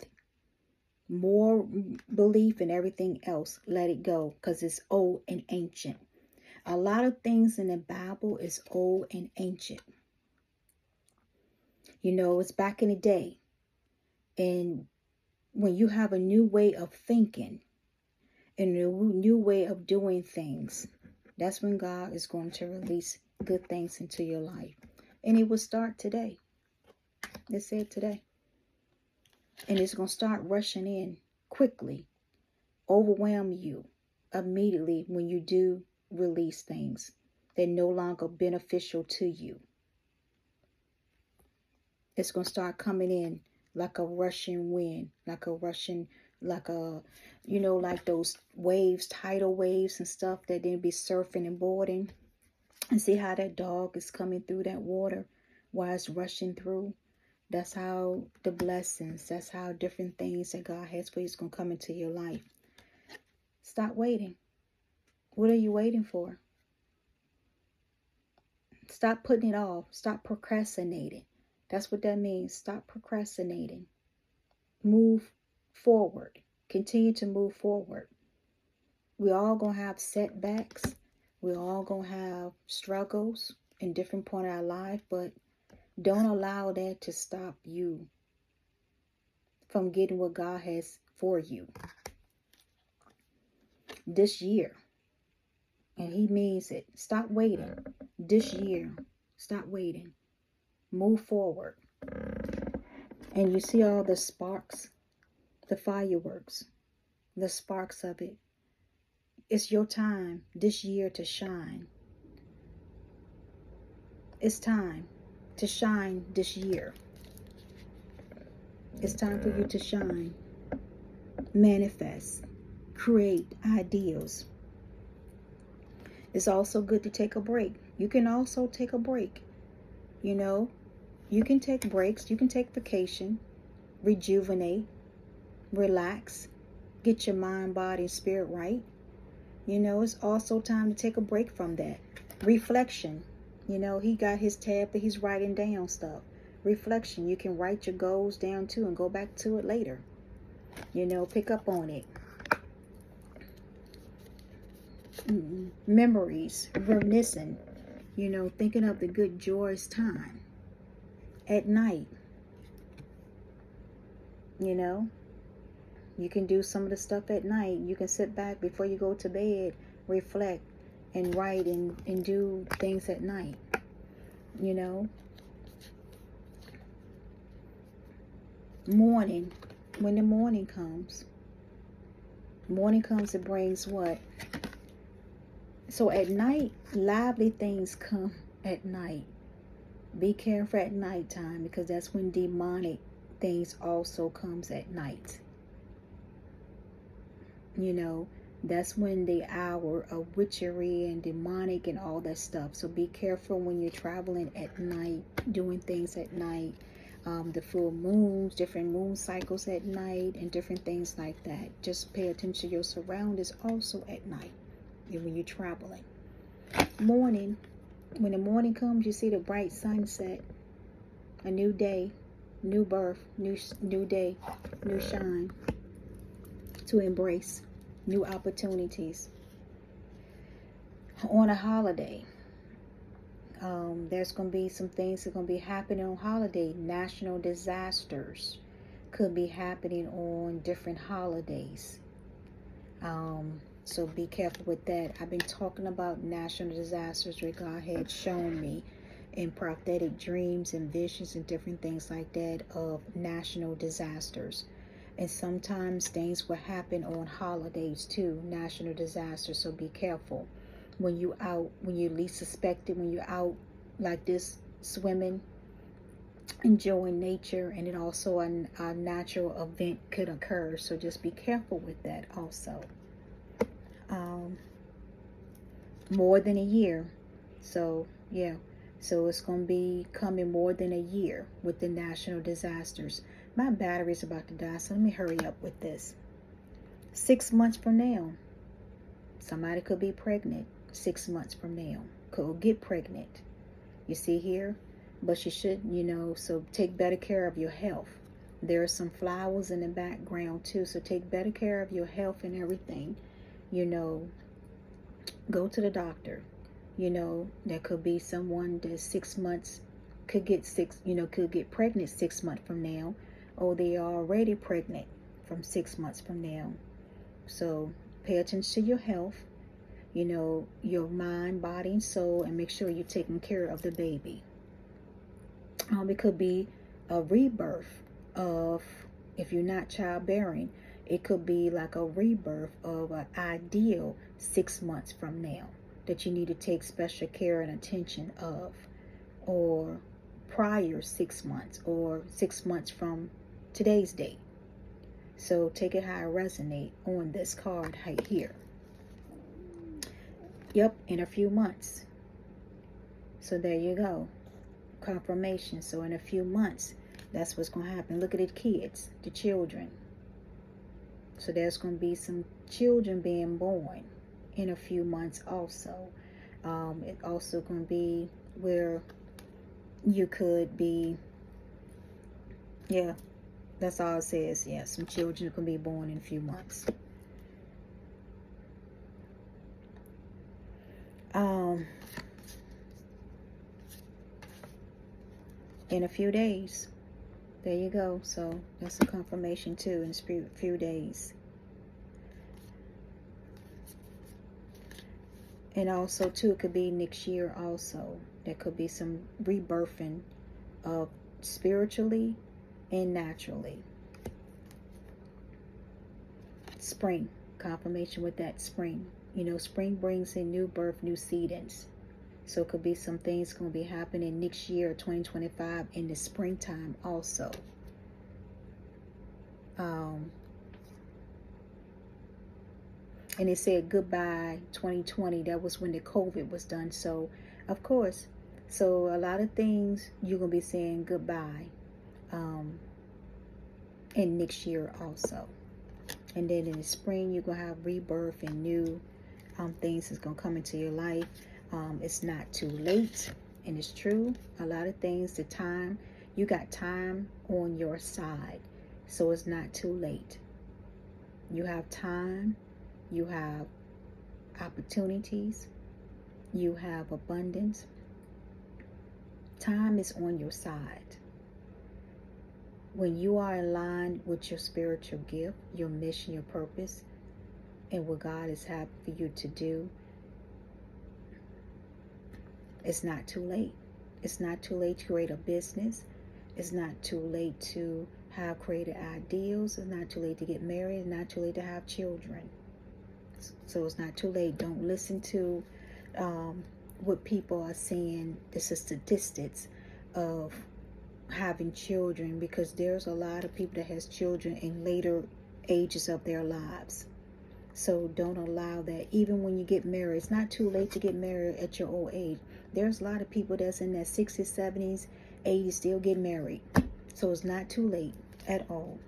more belief and everything else. Let it go, because it's old and ancient. A lot of things in the Bible is old and ancient. You know, it's back in the day. And when you have a new way of thinking and a new way of doing things, that's when God is going to release good things into your life. And it will start today. It said today. And it's going to start rushing in quickly, overwhelm you immediately when you do release things that no longer beneficial to you. It's going to start coming in like a rushing wind, like those waves, tidal waves and stuff that then be surfing and boarding. And see how that dog is coming through that water while it's rushing through? That's how the blessings, that's how different things that God has for you is going to come into your life. Stop waiting. What are you waiting for? Stop putting it off. Stop procrastinating. That's what that means. Stop procrastinating. Move forward. Continue to move forward. We all going to have setbacks. We all going to have struggles in different point of our life, but don't allow that to stop you from getting what God has for you this year. And he means it. Stop waiting. This year, stop waiting. Move forward. And you see all the sparks, the fireworks, the sparks of it. It's your time this year to shine. It's time to shine this year. It's time for you to shine. Manifest. Create ideals. It's also good to take a break. You can also take a break. You know, you can take breaks. You can take vacation. Rejuvenate. Relax. Get your mind, body, and spirit right. You know, it's also time to take a break from that. Reflection. You know, he got his tab that he's writing down stuff. Reflection. You can write your goals down too and go back to it later. You know, pick up on it. Memories. Reminiscing. You know, thinking of the good, joyous time. At night. You know, you can do some of the stuff at night. You can sit back before you go to bed, reflect, and write and do things at night. You know, morning, when the morning comes, it brings what? So at night, lively things come at night. Be careful at nighttime, because that's when demonic things also comes at night. You know, that's when the hour of witchery and demonic and all that stuff. So be careful when you're traveling at night, doing things at night. the full moons, different moon cycles at night, and different things like that. Just pay attention to your surroundings also at night and when you're traveling. Morning, when the morning comes, you see the bright sunset, a new day, new birth, new day, new shine to embrace, new opportunities. On a holiday, there's going to be some things that are going to be happening on holiday. National disasters could be happening on different holidays. So be careful with that. I've been talking about national disasters where God had shown me in prophetic dreams and visions and different things like that of national disasters. And sometimes things will happen on holidays too, national disasters. So be careful when you out, when you least suspect it, when you're out like this, swimming, enjoying nature, and it also a natural event could occur. So just be careful with that also. More than a year. So yeah, so it's going to be coming more than a year with the national disasters. My battery's about to die, so let me hurry up with this. 6 months from now, somebody could be pregnant. 6 months from now, could get pregnant. You see here? But you should, so take better care of your health. There are some flowers in the background too, so take better care of your health and everything. Go to the doctor. There could be someone that 6 months could get pregnant 6 months from now, or they are already pregnant from 6 months from now. So pay attention to your health, your mind, body, and soul, and make sure you're taking care of the baby. It could be a rebirth of, if you're not childbearing, it could be like a rebirth of an ideal 6 months from now that you need to take special care and attention of, or prior 6 months, or 6 months from today's date. So take it how it resonates on this card right here. Yep, in a few months. So there you go. Confirmation. So in a few months, that's what's going to happen. Look at the kids, the children. So there's going to be some children being born in a few months also. It also going to be where you could be, yeah, that's all it says. Yeah, some children can be born in a few months. In a few days. There you go. So that's a confirmation too in a few days. And also too, it could be next year also. There could be some rebirthing of spiritually and naturally. Spring. Confirmation with that spring. Spring brings in new birth, new seedings. So it could be some things going to be happening next year, 2025, in the springtime also. And it said goodbye 2020. That was when the COVID was done. So, of course, so a lot of things you're going to be saying goodbye in next year also. And then in the spring, you're going to have rebirth and new things that's going to come into your life. It's not too late, and it's true. A lot of things, the time, you got time on your side, so it's not too late. You have time, you have opportunities, you have abundance. Time is on your side. When you are aligned with your spiritual gift, your mission, your purpose, and what God is happy for you to do, it's not too late. It's not too late to create a business. It's not too late to have creative ideals. It's not too late to get married. It's not too late to have children. So it's not too late. Don't listen to what people are saying. This is statistics of having children, because there's a lot of people that has children in later ages of their lives. So don't allow that. Even when you get married, it's not too late to get married at your old age. There's a lot of people that's in their 60s, 70s, 80s still get married. So it's not too late at all.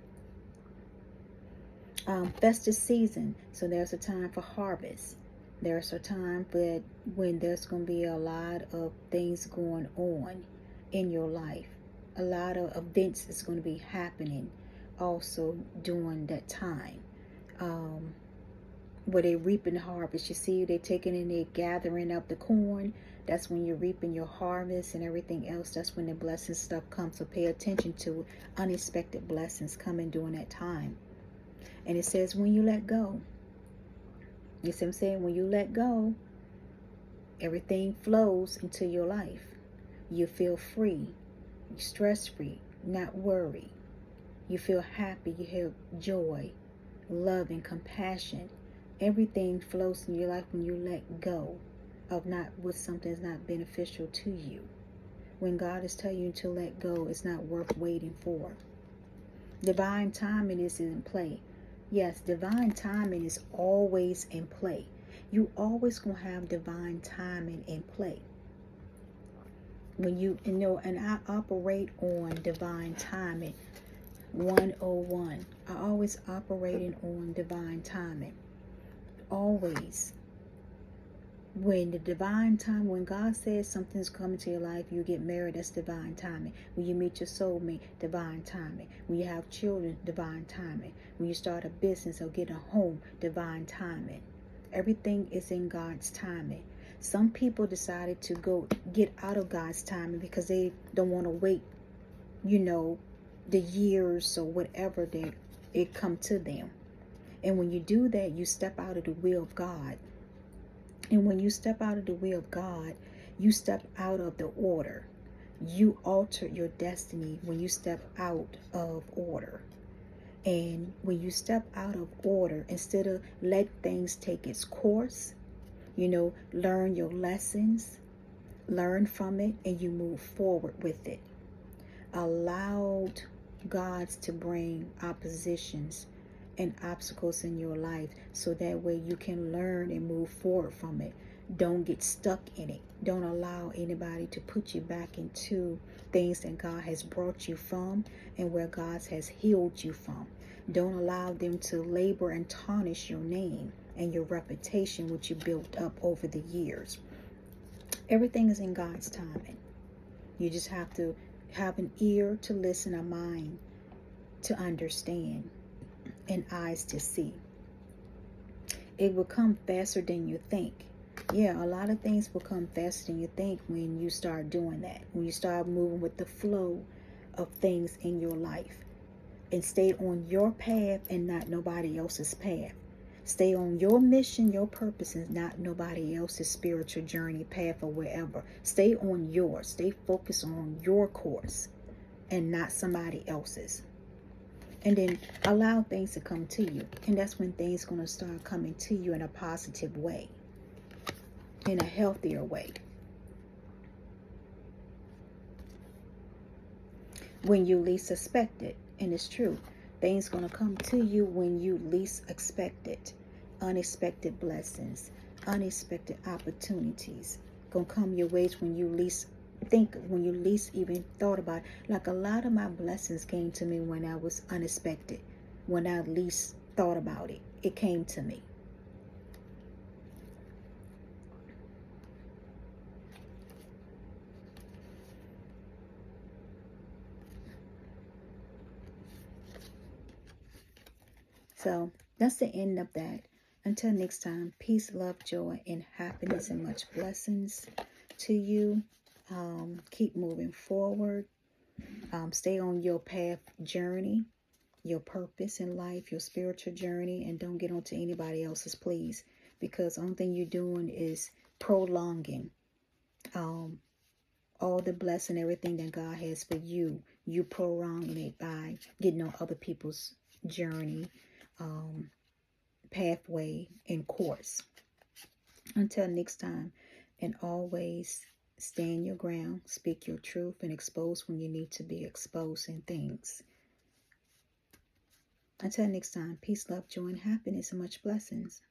Festive season. So there's a time for harvest. There's a time that when there's going to be a lot of things going on in your life. A lot of events is going to be happening also during that time. Where they reaping harvest. You see, they're taking and they're gathering up the corn. That's when you're reaping your harvest and everything else. That's when the blessing stuff comes. So pay attention to unexpected blessings coming during that time. And it says when you let go. You see what I'm saying? When you let go, everything flows into your life. You feel free, stress-free, not worried. You feel happy, you have joy, love, and compassion. Everything flows in your life when you let go of not what something is not beneficial to you. When God is telling you to let go, it's not worth waiting for. Divine timing is in play. Yes, divine timing is always in play. You always gonna have divine timing in play. When you know, and I operate on divine timing 101. I always operating on divine timing. Always. When the divine time, when God says something's coming to your life, you get married, that's divine timing. When you meet your soulmate, divine timing. When you have children, divine timing. When you start a business or get a home, divine timing. Everything is in God's timing. Some people decided to go get out of God's timing because they don't want to wait, the years or whatever that it come to them. And when you do that, you step out of the will of God. And when you step out of the will of God, you step out of the order. You alter your destiny when you step out of order. And when you step out of order, instead of let things take its course, learn your lessons, learn from it, and you move forward with it. Allowed God to bring oppositions and obstacles in your life so that way you can learn and move forward from it. Don't get stuck in it. Don't allow anybody to put you back into things that God has brought you from and where God has healed you from. Don't allow them to labor and tarnish your name and your reputation, which you built up over the years. Everything is in God's timing. You just have to have an ear to listen, a mind to understand, and eyes to see. It will come faster than you think. Yeah, a lot of things will come faster than you think when you start doing that. When you start moving with the flow of things in your life. And stay on your path and not nobody else's path. Stay on your mission, your purpose, and not nobody else's spiritual journey, path, or wherever. Stay on yours. Stay focused on your course and not somebody else's. And then allow things to come to you. And that's when things are going to start coming to you in a positive way. In a healthier way. When you least expect it. And it's true. Things going to come to you when you least expect it. Unexpected blessings. Unexpected opportunities. Going to come your ways when you least think, when you least even thought about it. Like a lot of my blessings came to me when I was unexpected. When I least thought about it. It came to me. So that's the end of that. Until next time, peace, love, joy, and happiness, and much blessings to you. Keep moving forward. Stay on your path journey, your purpose in life, your spiritual journey, and don't get onto anybody else's, please. Because the only thing you're doing is prolonging all the blessing, everything that God has for you. You prolonging it by getting on other people's journey, pathway, and course. Until next time, and always stand your ground, speak your truth, and expose when you need to be exposed in things. Until next time, peace, love, joy, and happiness, and much blessings.